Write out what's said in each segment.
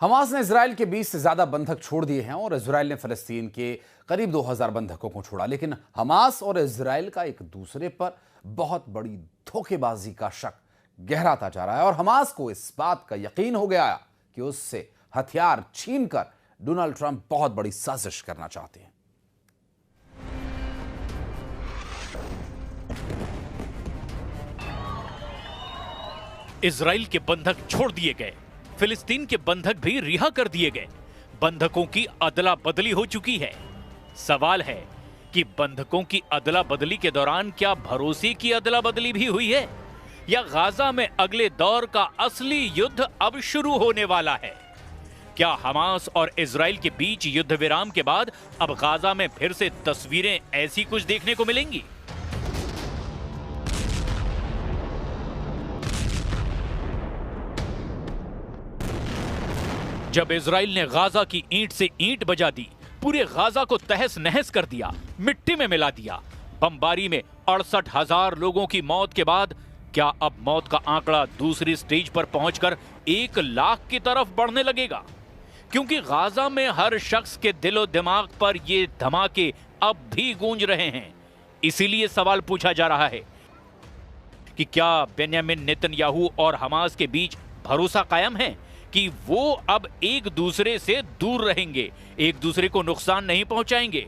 Hamas ने Israel के 20 से ज्यादा बंधक छोड़ दिए हैं और इजराइल ने फलस्तीन के करीब 2000 बंधकों को छोड़ा। लेकिन हमास और इजराइल का एक दूसरे पर बहुत बड़ी धोखेबाजी का शक गहराता जा रहा है और हमास को इस बात का यकीन हो गया कि उससे हथियार छीनकर डोनाल्ड ट्रंप बहुत बड़ी साजिश करना चाहते हैं। इजराइल के बंधक छोड़ दिए गए, फिलिस्तीन के बंधक भी रिहा कर दिए गए। बंधकों की अदला बदली हो चुकी है। सवाल है कि बंधकों की अदला बदली के दौरान क्या भरोसे की अदला बदली भी हुई है या गाजा में अगले दौर का असली युद्ध अब शुरू होने वाला है? क्या हमास और इजराइल के बीच युद्ध विराम के बाद अब गाजा में फिर से तस्वीरें ऐसी कुछ देखने को मिलेंगी? जब इजराइल ने गाजा की ईंट से ईंट बजा दी, पूरे गाजा को तहस नहस कर दिया, मिट्टी में मिला दिया, बमबारी में 68,000 लोगों की मौत के बाद क्या अब मौत का आंकड़ा दूसरी स्टेज पर पहुंचकर 1 लाख की तरफ बढ़ने लगेगा? क्योंकि गाजा में हर शख्स के दिलो दिमाग पर ये धमाके अब भी गूंज रहे हैं। इसीलिए सवाल पूछा जा रहा है कि क्या बेन्यामिन नेतन्याहू और हमास के बीच भरोसा कायम है कि वो अब एक दूसरे से दूर रहेंगे, एक दूसरे को नुकसान नहीं पहुंचाएंगे?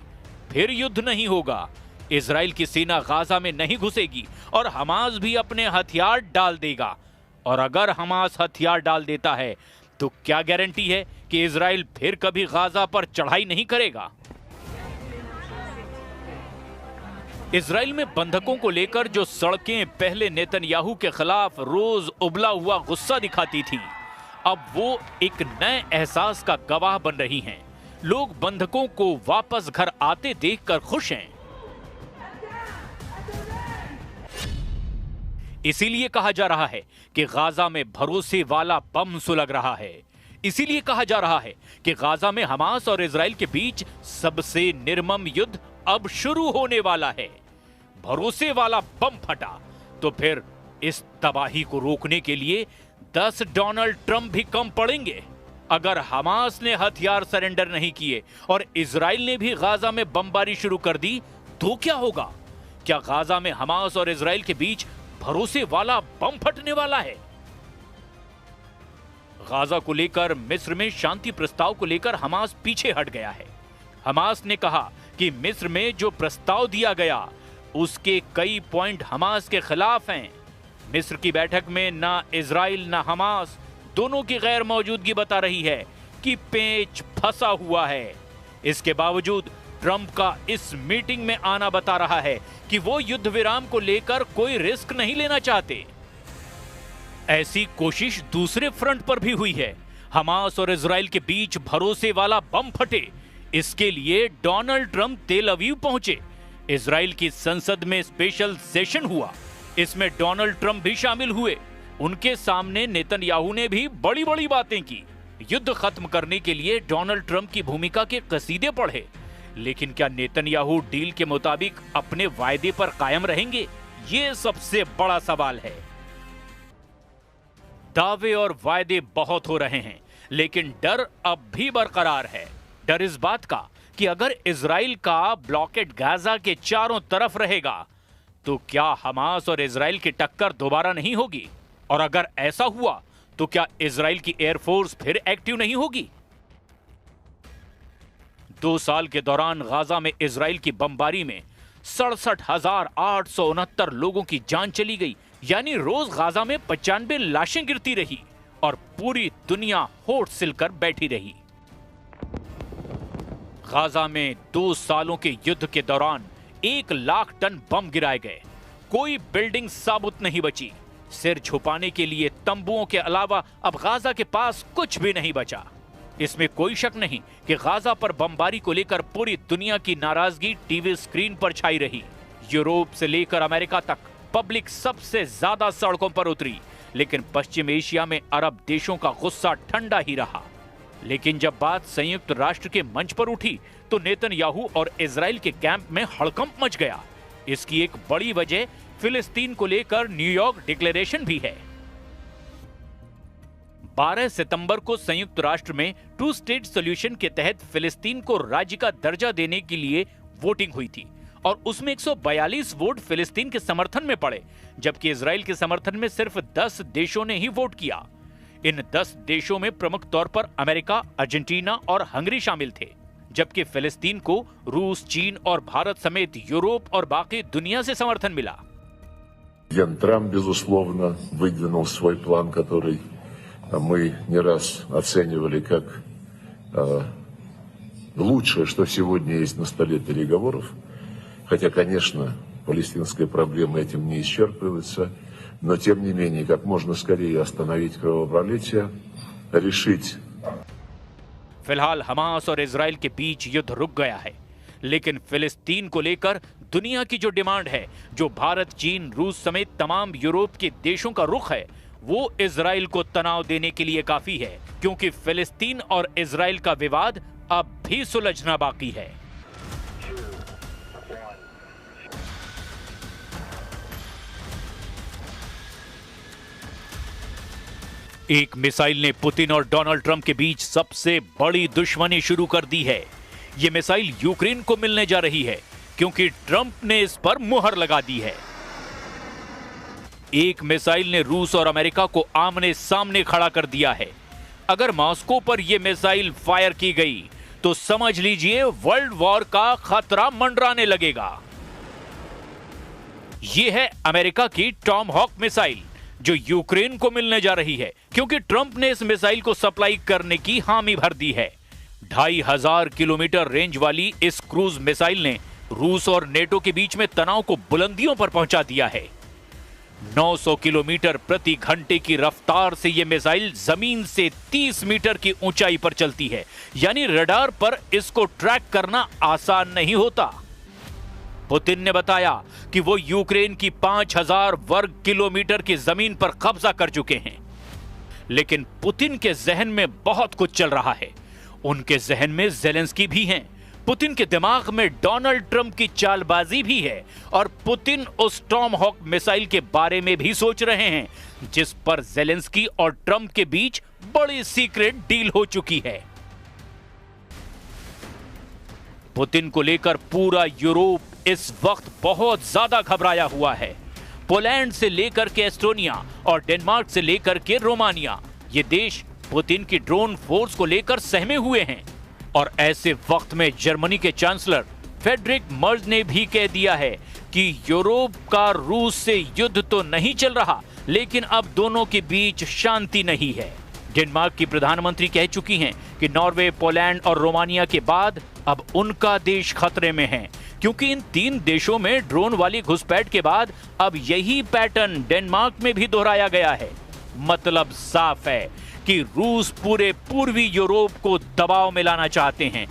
फिर युद्ध नहीं होगा, इजराइल की सेना गाजा में नहीं घुसेगी और हमास भी अपने हथियार डाल देगा। और अगर हमास हथियार डाल देता है तो क्या गारंटी है कि इजराइल फिर कभी गाजा पर चढ़ाई नहीं करेगा? इजराइल में बंधकों को लेकर जो सड़कें पहले नेतन्याहू के खिलाफ रोज उबला हुआ गुस्सा दिखाती थी, अब वो एक नए एहसास का गवाह बन रही हैं। लोग बंधकों को वापस घर आते देखकर खुश हैं। इसीलिए कहा जा रहा है कि गाजा में भरोसे वाला बम सुलग रहा है। इसीलिए कहा जा रहा है कि गाजा में हमास और इजराइल के बीच सबसे निर्मम युद्ध अब शुरू होने वाला है। भरोसे वाला बम फटा तो फिर इस तबाही को रोकने के लिए 10 डोनाल्ड ट्रंप भी कम पड़ेंगे। अगर हमास ने हथियार सरेंडर नहीं किए और इजराइल ने भी गाजा में बमबारी शुरू कर दी तो क्या होगा? क्या गाजा में हमास और इजराइल के बीच भरोसे वाला बम फटने वाला है? गाजा को लेकर मिस्र में शांति प्रस्ताव को लेकर हमास पीछे हट गया है। हमास ने कहा कि मिस्र में जो प्रस्ताव दिया गया उसके कई पॉइंट हमास के खिलाफ हैं। मिस्र की बैठक में ना इजराइल ना हमास दोनों की गैर मौजूदगी बता रही है कि पेच फंसा हुआ है। इसके बावजूद ट्रंप का इस मीटिंग में आना बता रहा है कि वो युद्ध विराम को लेकर कोई रिस्क नहीं लेना चाहते। ऐसी कोशिश दूसरे फ्रंट पर भी हुई है। हमास और इजराइल के बीच भरोसे वाला बम फटे, इसके लिए डोनाल्ड ट्रंप तेल अवीव पहुंचे। इजराइल की संसद में स्पेशल सेशन हुआ, इसमें डोनाल्ड ट्रंप भी शामिल हुए। उनके सामने नेतन्याहू ने भी बड़ी बड़ी बातें की। युद्ध खत्म करने के लिए डोनाल्ड ट्रंप की भूमिका के कसीदे पढ़े। लेकिन क्या नेतन्याहू डील के मुताबिक अपने वायदे पर कायम रहेंगे? ये सबसे बड़ा सवाल है। दावे और वायदे बहुत हो रहे हैं, लेकिन डर अब भी बरकरार है। डर इस बात का कि अगर इजराइल का ब्लॉकेड गाजा के चारों तरफ रहेगा तो क्या हमास और इजराइल की टक्कर दोबारा नहीं होगी? और अगर ऐसा हुआ तो क्या इजराइल की एयरफोर्स फिर एक्टिव नहीं होगी? 2 साल के दौरान गाजा में इजराइल की बमबारी में 67,869 लोगों की जान चली गई। यानी रोज गाजा में 95 लाशें गिरती रही और पूरी दुनिया होठ सिलकर बैठी रही। गाजा में 2 सालों के युद्ध के दौरान 1 लाख टन बम गिराए गए। कोई बिल्डिंग साबुत नहीं बची। सिर छुपाने के लिए तंबुओं के अलावा अब गाजा के पास कुछ भी नहीं बचा। इसमें कोई शक नहीं कि गाजा पर बमबारी को लेकर पूरी दुनिया की नाराजगी टीवी स्क्रीन पर छाई रही। यूरोप से लेकर अमेरिका तक पब्लिक सबसे ज्यादा सड़कों पर उतरी, लेकिन पश्चिम एशिया में अरब देशों का गुस्सा ठंडा ही रहा। लेकिन जब बात संयुक्त राष्ट्र के मंच पर उठी तो नेतन्याहू और इजराइल के कैंप में हड़कंप मच गया। इसकी एक बड़ी वजह फिलिस्तीन को लेकर न्यूयॉर्क डिक्लेरेशन भी है। 12 सितंबर को संयुक्त राष्ट्र में 2 स्टेट सॉल्यूशन के तहत फिलिस्तीन को राज्य का दर्जा देने के लिए वोटिंग हुई थी और उसमें 142 वोट फिलिस्तीन के समर्थन में पड़े, जबकि इजराइल के समर्थन में सिर्फ 10 देशों ने ही वोट किया। इन 10 देशों में प्रमुख तौर पर अमेरिका, अर्जेंटीना और हंगरी शामिल थे, जबकि फिलिस्तीन को रूस, चीन और भारत समेत यूरोप और बाकी दुनिया से समर्थन मिला। Президент Трамп, безусловно, выдвинул свой план, который мы не раз оценивали как лучшее, что сегодня есть на столе переговоров. Хотя, конечно, палестинская проблема этим не исчерпывается, но тем не менее, как можно скорее остановить кровопролитие, решить. फिलहाल हमास और इजराइल के बीच युद्ध रुक गया है, लेकिन फिलिस्तीन को लेकर दुनिया की जो डिमांड है, जो भारत, चीन, रूस समेत तमाम यूरोप के देशों का रुख है, वो इजराइल को तनाव देने के लिए काफी है, क्योंकि फिलिस्तीन और इजराइल का विवाद अब भी सुलझना बाकी है। एक मिसाइल ने पुतिन और डोनाल्ड ट्रंप के बीच सबसे बड़ी दुश्मनी शुरू कर दी है। यह मिसाइल यूक्रेन को मिलने जा रही है, क्योंकि ट्रंप ने इस पर मुहर लगा दी है। एक मिसाइल ने रूस और अमेरिका को आमने सामने खड़ा कर दिया है। अगर मॉस्को पर यह मिसाइल फायर की गई तो समझ लीजिए वर्ल्ड वॉर का खतरा मंडराने लगेगा। यह है अमेरिका की टॉमहॉक मिसाइल, जो यूक्रेन को मिलने जा रही है, क्योंकि ट्रंप ने इस मिसाइल को सप्लाई करने की हामी भर दी है। 2500 किलोमीटर रेंज वाली इस क्रूज मिसाइल ने रूस और नेटो के बीच में तनाव को बुलंदियों पर पहुंचा दिया है। 900 किलोमीटर प्रति घंटे की रफ्तार से यह मिसाइल जमीन से 30 मीटर की ऊंचाई पर चलती है, यानी रडार पर इसको ट्रैक करना आसान नहीं होता। पुतिन ने बताया कि वो यूक्रेन की 5000 वर्ग किलोमीटर की जमीन पर कब्जा कर चुके हैं, लेकिन पुतिन के जहन में बहुत कुछ चल रहा है। उनके जहन में ज़ेलेंस्की भी हैं, पुतिन के दिमाग में डोनाल्ड ट्रंप की चालबाजी भी है, और पुतिन उस टॉमहॉक मिसाइल के बारे में भी सोच रहे हैं, जिस पर ज़ेलेंस्की और ट्रंप के बीच बड़ी सीक्रेट डील हो चुकी है। पुतिन को लेकर पूरा यूरोप इस वक्त बहुत ज्यादा घबराया हुआ है। पोलैंड से लेकर के एस्टोनिया और डेनमार्क से लेकर के रोमानिया, ये देश पुतिन की ड्रोन फोर्स को लेकर सहमे हुए हैं। और ऐसे वक्त में जर्मनी के चांसलर फ्रेडरिक मर्ज ने भी कह दिया है कि यूरोप का रूस से युद्ध तो नहीं चल रहा, लेकिन अब दोनों के बीच शांति नहीं है। डेनमार्क की प्रधानमंत्री कह चुकी हैं कि नॉर्वे, पोलैंड और रोमानिया के बाद अब उनका देश खतरे में है, क्योंकि इन 3 देशों में ड्रोन वाली घुसपैठ के बाद अब यही पैटर्न डेनमार्क में भी दोहराया गया है। मतलब साफ है कि रूस पूरे पूर्वी यूरोप को दबाव में लाना चाहते हैं,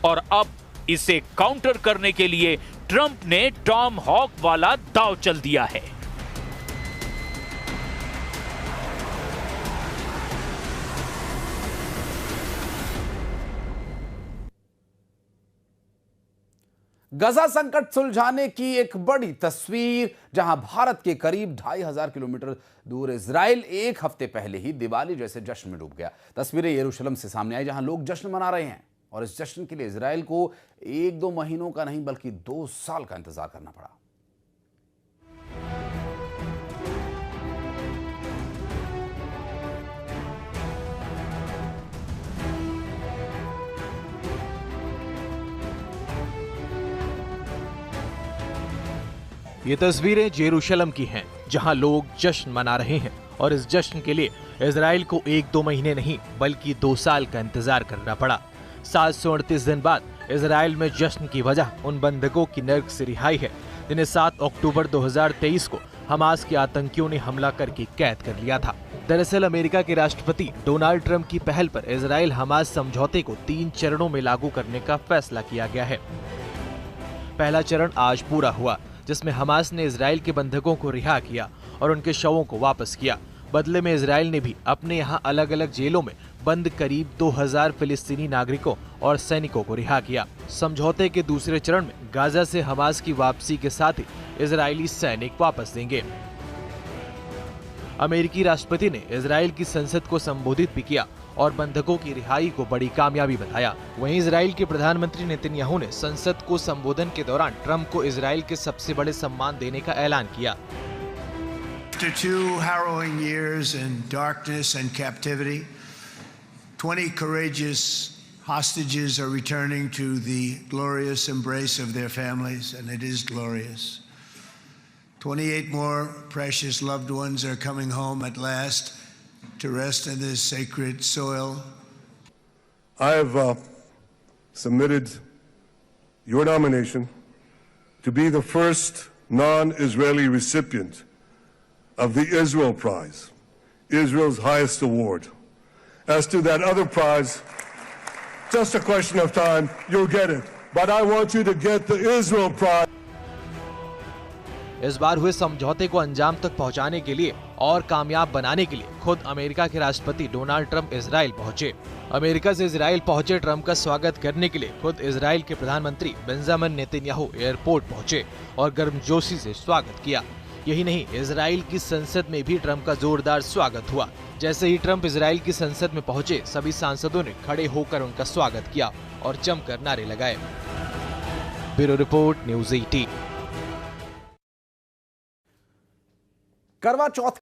और अब इसे काउंटर करने के लिए ट्रंप ने टॉमहॉक वाला दांव चल दिया है। गजा संकट सुलझाने की एक बड़ी तस्वीर, जहां भारत के करीब 2500 किलोमीटर दूर इजराइल एक हफ्ते पहले ही दिवाली जैसे जश्न में डूब गया। तस्वीरें यरूशलेम से सामने आई, जहां लोग जश्न मना रहे हैं, और इस जश्न के लिए इजराइल को 1-2 महीनों का नहीं बल्कि 2 साल का इंतजार करना पड़ा। ये तस्वीरें जेरूशलम की हैं, जहां लोग जश्न मना रहे हैं, और इस जश्न के लिए इजराइल को 1-2 महीने नहीं बल्कि 2 साल का इंतजार करना पड़ा। 738 दिन बाद इजराइल में जश्न की वजह उन बंधकों की नर्क से रिहाई है, जिन्हें 7 अक्टूबर 2023 को हमास के आतंकियों ने हमला करके कैद कर लिया था। दरअसल अमेरिका के राष्ट्रपति डोनाल्ड ट्रंप की पहल पर इजराइल हमास समझौते को 3 चरणों में लागू करने का फैसला किया गया है। पहला चरण आज पूरा हुआ, जिसमें हमास ने इजराइल के बंधकों को रिहा किया और उनके शवों को वापस किया। बदले में इजराइल ने भी अपने यहाँ अलग अलग जेलों में बंद करीब 2000 फिलिस्तीनी नागरिकों और सैनिकों को रिहा किया। समझौते के दूसरे चरण में गाजा से हमास की वापसी के साथ ही इजरायली सैनिक वापस देंगे। अमेरिकी राष्ट्रपति ने इजराइल की संसद को संबोधित भी किया और बंधकों की रिहाई को बड़ी कामयाबी बताया। वहीं इजराइल के प्रधानमंत्री नेतन्याहू ने संसद को संबोधन के दौरान ट्रंप को इजराइल के सबसे बड़े सम्मान देने का ऐलान किया। After 2 harrowing years in darkness and captivity, 20 courageous hostages are returning to the glorious embrace of their families, and it is glorious. 28 more precious loved ones are coming home at last to rest in this sacred soil. I have submitted your nomination to be the first non-Israeli recipient of the Israel Prize, Israel's highest award. As to that other prize, just a question of time, you'll get it. But I want you to get the Israel Prize. इस बार हुए समझौते को अंजाम तक पहुंचाने के लिए और कामयाब बनाने के लिए खुद अमेरिका के राष्ट्रपति डोनाल्ड ट्रंप इजराइल पहुंचे। अमेरिका से इजराइल पहुंचे ट्रंप का स्वागत करने के लिए खुद इजराइल के प्रधानमंत्री बेंजामिन नेतन्याहू एयरपोर्ट पहुंचे और गर्मजोशी से स्वागत किया। यही नहीं, इजराइल की संसद में भी ट्रंप का जोरदार स्वागत हुआ। जैसे ही ट्रंप इजराइल की संसद में पहुंचे, सभी सांसदों ने खड़े होकर उनका स्वागत किया और जमकर नारे लगाए। Bureau report, news 18। करवा चौथ